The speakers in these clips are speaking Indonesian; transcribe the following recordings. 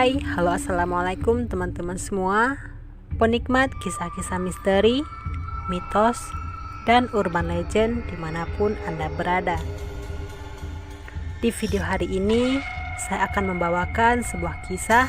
Hai, halo assalamualaikum teman-teman semua, penikmat kisah-kisah misteri, mitos, dan urban legend dimanapun Anda berada. Di video hari ini, saya akan membawakan sebuah kisah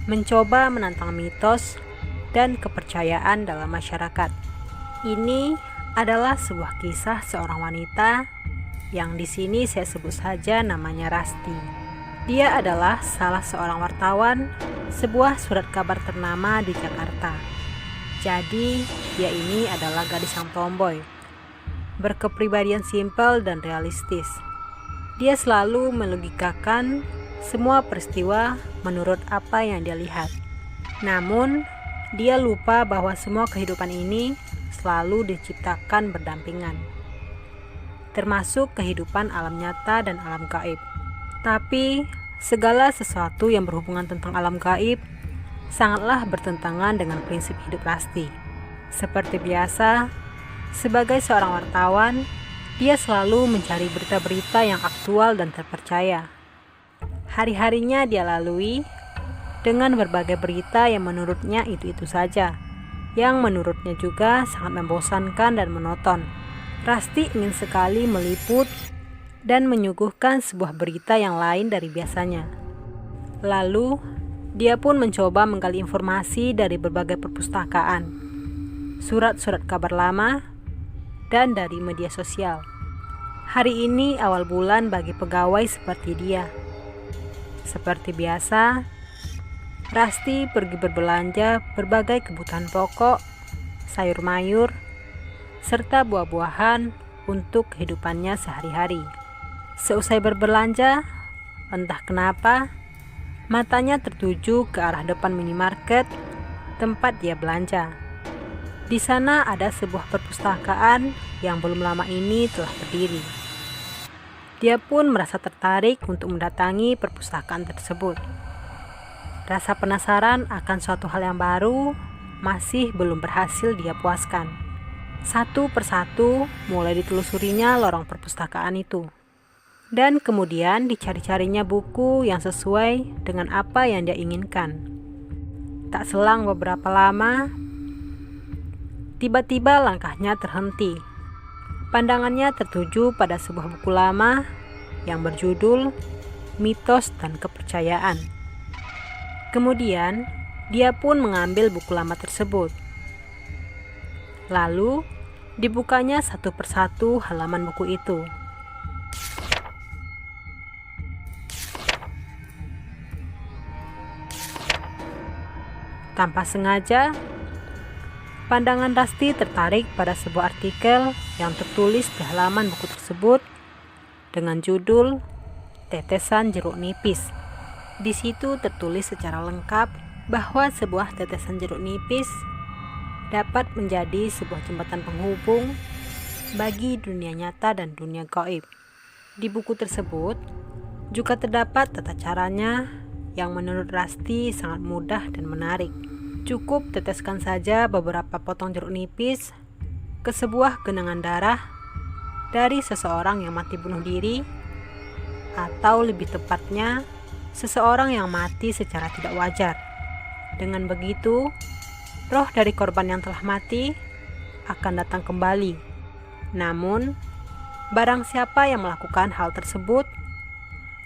mencoba menantang mitos dan kepercayaan dalam masyarakat. Ini adalah sebuah kisah seorang wanita yang di sini saya sebut saja namanya Rasti. Dia adalah salah seorang wartawan sebuah surat kabar ternama di Jakarta. Jadi, dia ini adalah gadis yang tomboy, berkepribadian simpel dan realistis. Dia selalu melogikakan semua peristiwa menurut apa yang dia lihat. Namun, dia lupa bahwa semua kehidupan ini selalu diciptakan berdampingan, termasuk kehidupan alam nyata dan alam gaib. Tapi, segala sesuatu yang berhubungan tentang alam gaib sangatlah bertentangan dengan prinsip hidup Rasti. Seperti biasa, sebagai seorang wartawan, dia selalu mencari berita-berita yang aktual dan terpercaya. Hari-harinya dia lalui dengan berbagai berita yang menurutnya itu-itu saja, yang menurutnya juga sangat membosankan dan monoton. Rasti ingin sekali meliput dan menyuguhkan sebuah berita yang lain dari biasanya. Lalu, dia pun mencoba menggali informasi dari berbagai perpustakaan, surat-surat kabar lama, dan dari media sosial. Hari ini awal bulan bagi pegawai seperti dia. Seperti biasa, Rasti pergi berbelanja berbagai kebutuhan pokok, sayur mayur, serta buah-buahan untuk kehidupannya sehari-hari. Seusai berbelanja, entah kenapa, matanya tertuju ke arah depan minimarket tempat dia belanja. Di sana ada sebuah perpustakaan yang belum lama ini telah berdiri. Dia pun merasa tertarik untuk mendatangi perpustakaan tersebut. Rasa penasaran akan suatu hal yang baru masih belum berhasil dia puaskan. Satu persatu mulai ditelusurinya lorong perpustakaan itu. Dan kemudian dicari-carinya buku yang sesuai dengan apa yang dia inginkan. Tak selang beberapa lama, tiba-tiba langkahnya terhenti. Pandangannya tertuju pada sebuah buku lama yang berjudul Mitos dan Kepercayaan. Kemudian, dia pun mengambil buku lama tersebut. Lalu, dibukanya satu persatu halaman buku itu. Tanpa sengaja, pandangan Rasti tertarik pada sebuah artikel yang tertulis di halaman buku tersebut dengan judul Tetesan Jeruk Nipis. Di situ tertulis secara lengkap bahwa sebuah tetesan jeruk nipis dapat menjadi sebuah jembatan penghubung bagi dunia nyata dan dunia gaib. Di buku tersebut juga terdapat tata caranya yang menurut Rasti sangat mudah dan menarik. Cukup teteskan saja beberapa potong jeruk nipis ke sebuah genangan darah dari seseorang yang mati bunuh diri, atau lebih tepatnya seseorang yang mati secara tidak wajar. Dengan begitu, roh dari korban yang telah mati akan datang kembali. Namun, barang siapa yang melakukan hal tersebut,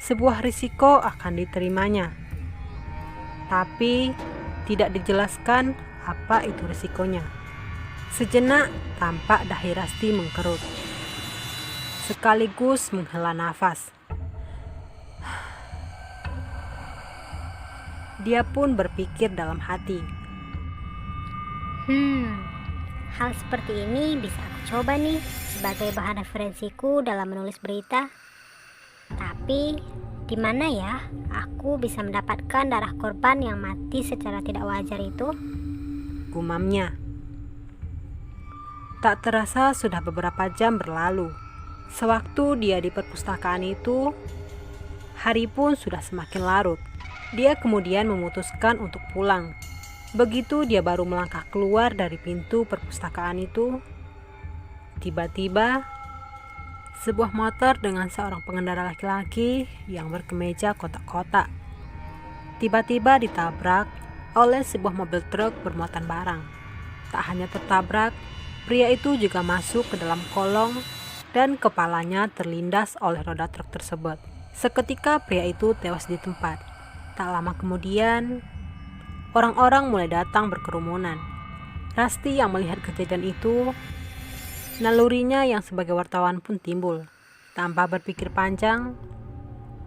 sebuah risiko akan diterimanya. Tapi, tidak dijelaskan apa itu risikonya. Sejenak tampak dahi Rasti mengkerut, sekaligus menghela nafas. Dia pun berpikir dalam hati, hal seperti ini bisa aku coba nih sebagai bahan referensiku dalam menulis berita. Tapi di mana ya aku bisa mendapatkan darah korban yang mati secara tidak wajar itu? Gumamnya. Tak terasa sudah beberapa jam berlalu. Sewaktu dia di perpustakaan itu, hari pun sudah semakin larut. Dia kemudian memutuskan untuk pulang. Begitu dia baru melangkah keluar dari pintu perpustakaan itu, tiba-tiba sebuah motor dengan seorang pengendara laki-laki yang berkemeja kotak-kotak tiba-tiba ditabrak oleh sebuah mobil truk bermuatan barang. Tak hanya tertabrak, pria itu juga masuk ke dalam kolong dan kepalanya terlindas oleh roda truk tersebut. Seketika pria itu tewas di tempat. Tak lama kemudian, orang-orang mulai datang berkerumunan. Rasti yang melihat kejadian itu, nalurinya yang sebagai wartawan pun timbul. Tanpa berpikir panjang,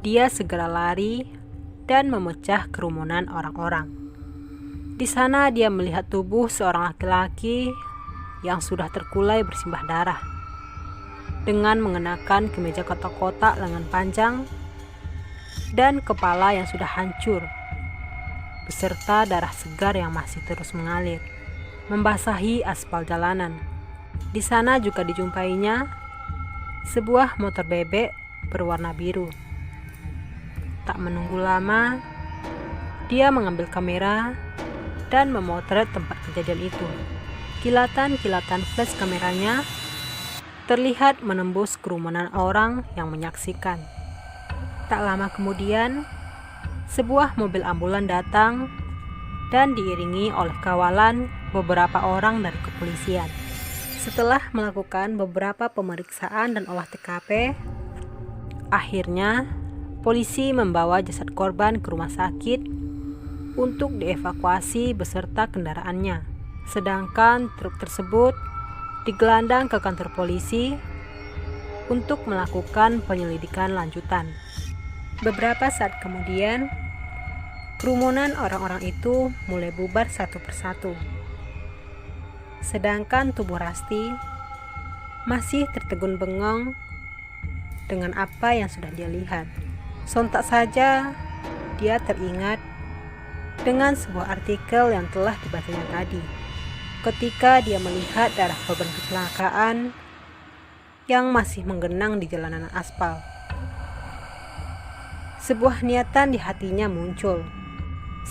dia segera lari dan memecah kerumunan orang-orang. Di sana dia melihat tubuh seorang laki-laki yang sudah terkulai bersimbah darah, dengan mengenakan kemeja kotak-kotak lengan panjang dan kepala yang sudah hancur, beserta darah segar yang masih terus mengalir, membasahi aspal jalanan. Di sana juga dijumpainya sebuah motor bebek berwarna biru. Tak menunggu lama, dia mengambil kamera dan memotret tempat kejadian itu. Kilatan-kilatan flash kameranya terlihat menembus kerumunan orang yang menyaksikan. Tak lama kemudian, sebuah mobil ambulan datang dan diiringi oleh kawalan beberapa orang dari kepolisian. Setelah melakukan beberapa pemeriksaan dan olah TKP, akhirnya polisi membawa jasad korban ke rumah sakit untuk dievakuasi beserta kendaraannya. Sedangkan truk tersebut digelandang ke kantor polisi untuk melakukan penyelidikan lanjutan. Beberapa saat kemudian, kerumunan orang-orang itu mulai bubar satu persatu. Sedangkan tubuh Rasti masih tertegun bengong dengan apa yang sudah dia lihat. Sontak saja dia teringat dengan sebuah artikel yang telah dibacanya tadi, ketika dia melihat darah korban kecelakaan yang masih menggenang di jalanan aspal. Sebuah niatan di hatinya muncul,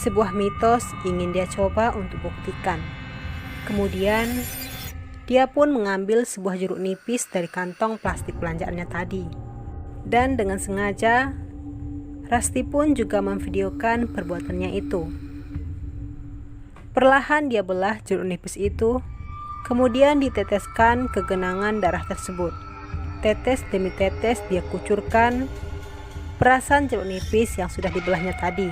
sebuah mitos ingin dia coba untuk buktikan. Kemudian dia pun mengambil sebuah jeruk nipis dari kantong plastik belanjaannya tadi, dan dengan sengaja Rasti pun juga memvideokan perbuatannya itu. Perlahan dia belah jeruk nipis itu, kemudian diteteskan ke genangan darah tersebut. Tetes demi tetes dia kucurkan perasan jeruk nipis yang sudah dibelahnya tadi.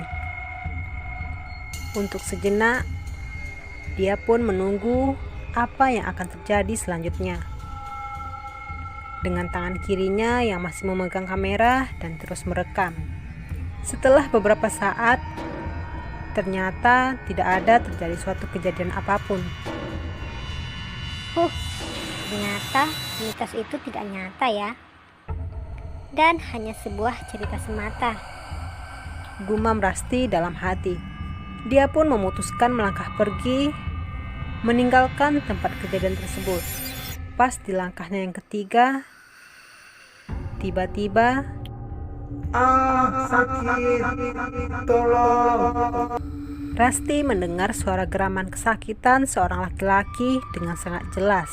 Untuk sejenak, dia pun menunggu apa yang akan terjadi selanjutnya. Dengan tangan kirinya yang masih memegang kamera dan terus merekam. Setelah beberapa saat, ternyata tidak ada terjadi suatu kejadian apapun. Ternyata mitos itu tidak nyata ya, dan hanya sebuah cerita semata, gumam Rasti dalam hati. Dia pun memutuskan melangkah pergi, meninggalkan tempat kejadian tersebut. Pas di langkahnya yang ketiga, tiba-tiba, sakit, tolong. Rasti mendengar suara geraman kesakitan seorang laki-laki dengan sangat jelas.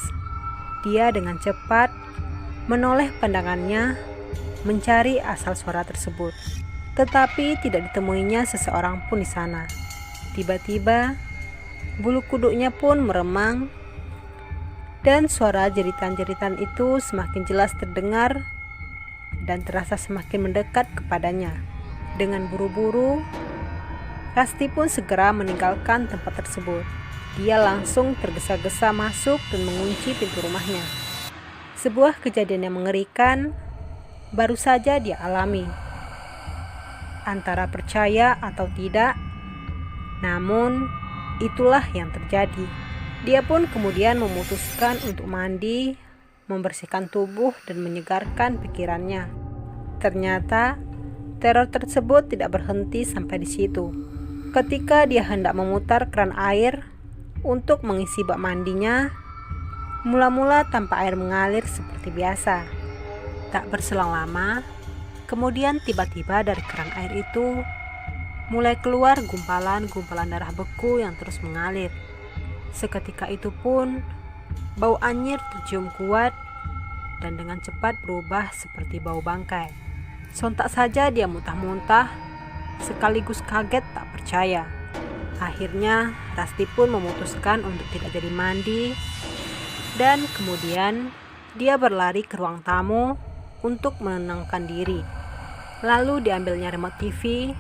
Dia dengan cepat menoleh pandangannya mencari asal suara tersebut, tetapi tidak ditemuinya seseorang pun di sana. Tiba-tiba bulu kuduknya pun meremang dan suara jeritan-jeritan itu semakin jelas terdengar dan terasa semakin mendekat kepadanya. Dengan buru-buru, Rasti pun segera meninggalkan tempat tersebut. Dia langsung tergesa-gesa masuk dan mengunci pintu rumahnya. Sebuah kejadian yang mengerikan baru saja dia alami. Antara percaya atau tidak, namun itulah yang terjadi. Dia pun kemudian memutuskan untuk mandi, membersihkan tubuh dan menyegarkan pikirannya. Ternyata teror tersebut tidak berhenti sampai di situ. Ketika dia hendak memutar keran air untuk mengisi bak mandinya, mula-mula tanpa air mengalir seperti biasa. Tak berselang lama, kemudian tiba-tiba dari keran air itu mulai keluar gumpalan-gumpalan darah beku yang terus mengalir. Seketika itu pun bau anyir tercium kuat dan dengan cepat berubah seperti bau bangkai. Sontak saja dia muntah-muntah sekaligus kaget tak percaya. Akhirnya Rasti pun memutuskan untuk tidak jadi mandi, dan kemudian dia berlari ke ruang tamu untuk menenangkan diri. Lalu diambilnya remote TV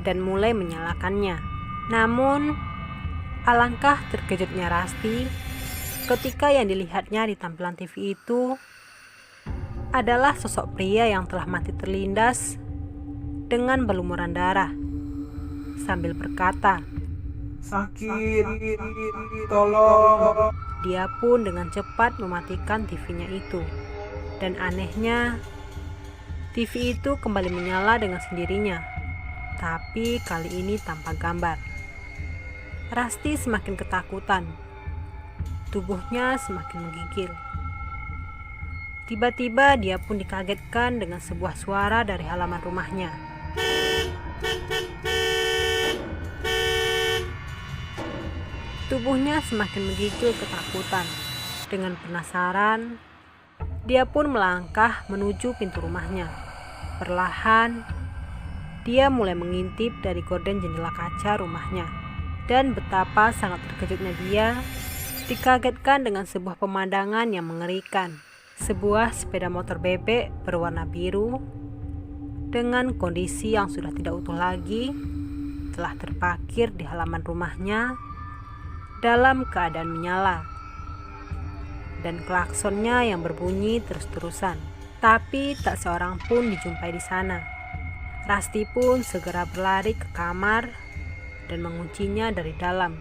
dan mulai menyalakannya. Namun alangkah terkejutnya Rasti ketika yang dilihatnya di tampilan TV itu adalah sosok pria yang telah mati terlindas dengan berlumuran darah sambil berkata, "Sakit, tolong." Dia pun dengan cepat mematikan TV-nya itu. Dan anehnya, TV itu kembali menyala dengan sendirinya, tapi kali ini tanpa gambar. Rasti semakin ketakutan. Tubuhnya semakin menggigil. Tiba-tiba dia pun dikagetkan dengan sebuah suara dari halaman rumahnya. Tubuhnya semakin menggigil ketakutan. Dengan penasaran, dia pun melangkah menuju pintu rumahnya. Perlahan, dia mulai mengintip dari gorden jendela kaca rumahnya. Dan betapa sangat terkejutnya dia dikagetkan dengan sebuah pemandangan yang mengerikan. Sebuah sepeda motor bebek berwarna biru dengan kondisi yang sudah tidak utuh lagi telah terparkir di halaman rumahnya dalam keadaan menyala, dan klaksonnya yang berbunyi terus-terusan. Tapi tak seorang pun dijumpai di sana. Rasti pun segera berlari ke kamar dan menguncinya dari dalam.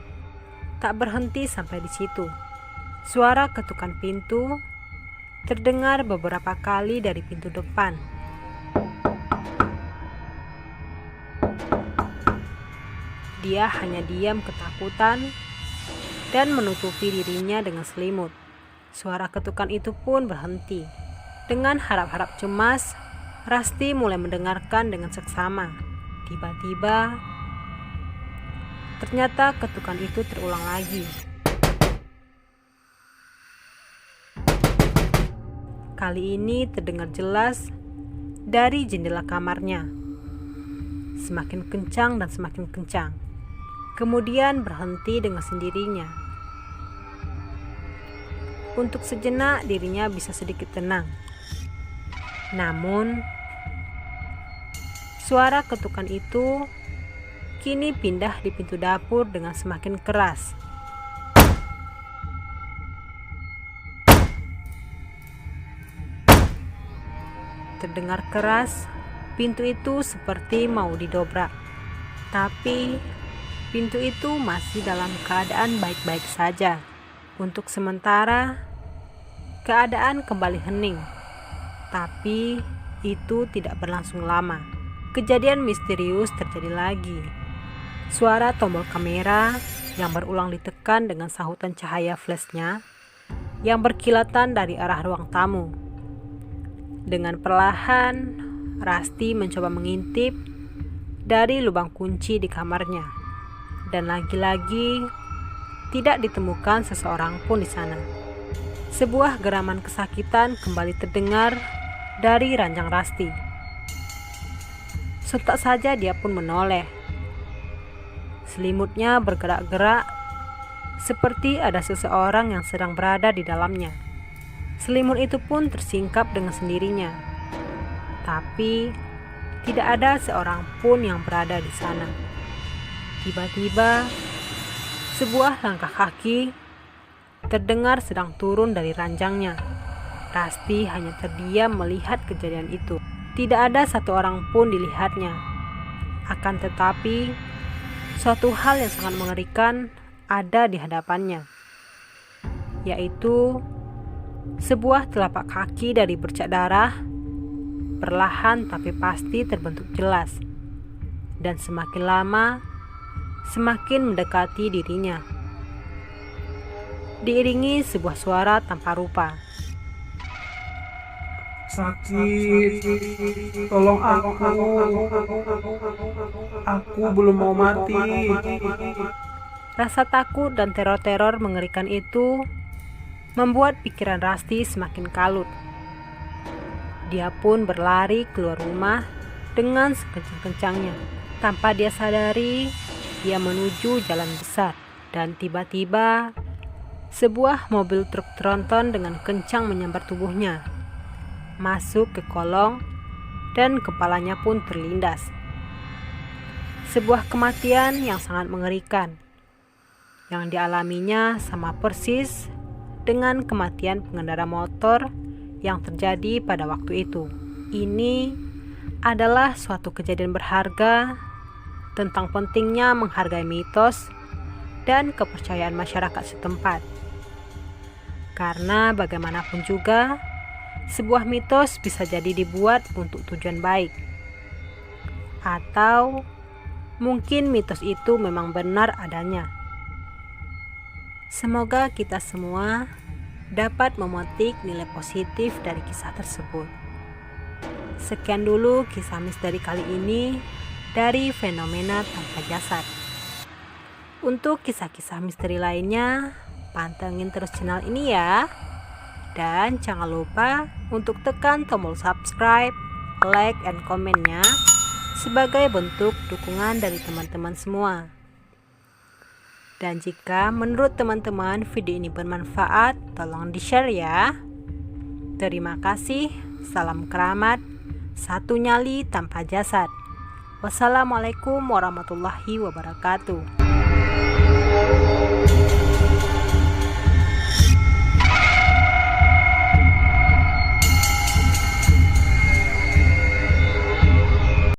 Tak berhenti sampai di situ. Suara ketukan pintu terdengar beberapa kali dari pintu depan. Dia hanya diam ketakutan dan menutupi dirinya dengan selimut. Suara ketukan itu pun berhenti. Dengan harap-harap cemas, Rasti mulai mendengarkan dengan seksama. Tiba-tiba, ternyata ketukan itu terulang lagi. Kali ini terdengar jelas dari jendela kamarnya. Semakin kencang dan semakin kencang. Kemudian berhenti dengan sendirinya. Untuk sejenak dirinya bisa sedikit tenang. Namun, suara ketukan itu kini pindah di pintu dapur dengan semakin keras. Terdengar keras, pintu itu seperti mau didobrak. Tapi pintu itu masih dalam keadaan baik-baik saja. Untuk sementara, keadaan kembali hening. Tapi itu tidak berlangsung lama. Kejadian misterius terjadi lagi. Suara tombol kamera yang berulang ditekan dengan sahutan cahaya flashnya yang berkilatan dari arah ruang tamu. Dengan perlahan, Rasti mencoba mengintip dari lubang kunci di kamarnya. Dan lagi-lagi, tidak ditemukan seseorang pun di sana. Sebuah geraman kesakitan kembali terdengar dari ranjang Rasti. Sontak saja dia pun menoleh. Selimutnya bergerak-gerak seperti ada seseorang yang sedang berada di dalamnya. Selimut itu pun tersingkap dengan sendirinya. Tapi tidak ada seorang pun yang berada di sana. Tiba-tiba, sebuah langkah kaki terdengar sedang turun dari ranjangnya. Rasti hanya terdiam melihat kejadian itu. Tidak ada satu orang pun dilihatnya. Akan tetapi, suatu hal yang sangat mengerikan ada di hadapannya, yaitu sebuah telapak kaki dari bercak darah perlahan tapi pasti terbentuk jelas, dan semakin lama semakin mendekati dirinya. Diiringi sebuah suara tanpa rupa. "Sakit, tolong aku belum mau mati." Rasa takut dan teror-teror mengerikan itu membuat pikiran Rasti semakin kalut. Dia pun berlari keluar rumah dengan sekencang-kencangnya. Tanpa dia sadari, dia menuju jalan besar dan tiba-tiba sebuah mobil truk tronton dengan kencang menyambar tubuhnya, masuk ke kolong dan kepalanya pun terlindas. Sebuah kematian yang sangat mengerikan yang dialaminya sama persis dengan kematian pengendara motor yang terjadi pada waktu itu. Ini adalah suatu kejadian berharga tentang pentingnya menghargai mitos dan kepercayaan masyarakat setempat. Karena bagaimanapun juga, sebuah mitos bisa jadi dibuat untuk tujuan baik. Atau mungkin mitos itu memang benar adanya. Semoga kita semua dapat memetik nilai positif dari kisah tersebut. Sekian dulu kisah misteri kali ini dari Fenomena Tanpa Jasad. Untuk kisah-kisah misteri lainnya, pantengin terus channel ini ya. Dan jangan lupa untuk tekan tombol subscribe, like, and komennya sebagai bentuk dukungan dari teman-teman semua. Dan jika menurut teman-teman video ini bermanfaat, tolong di-share ya. Terima kasih. Salam keramat. Satu nyali tanpa jasad. Wassalamualaikum warahmatullahi wabarakatuh.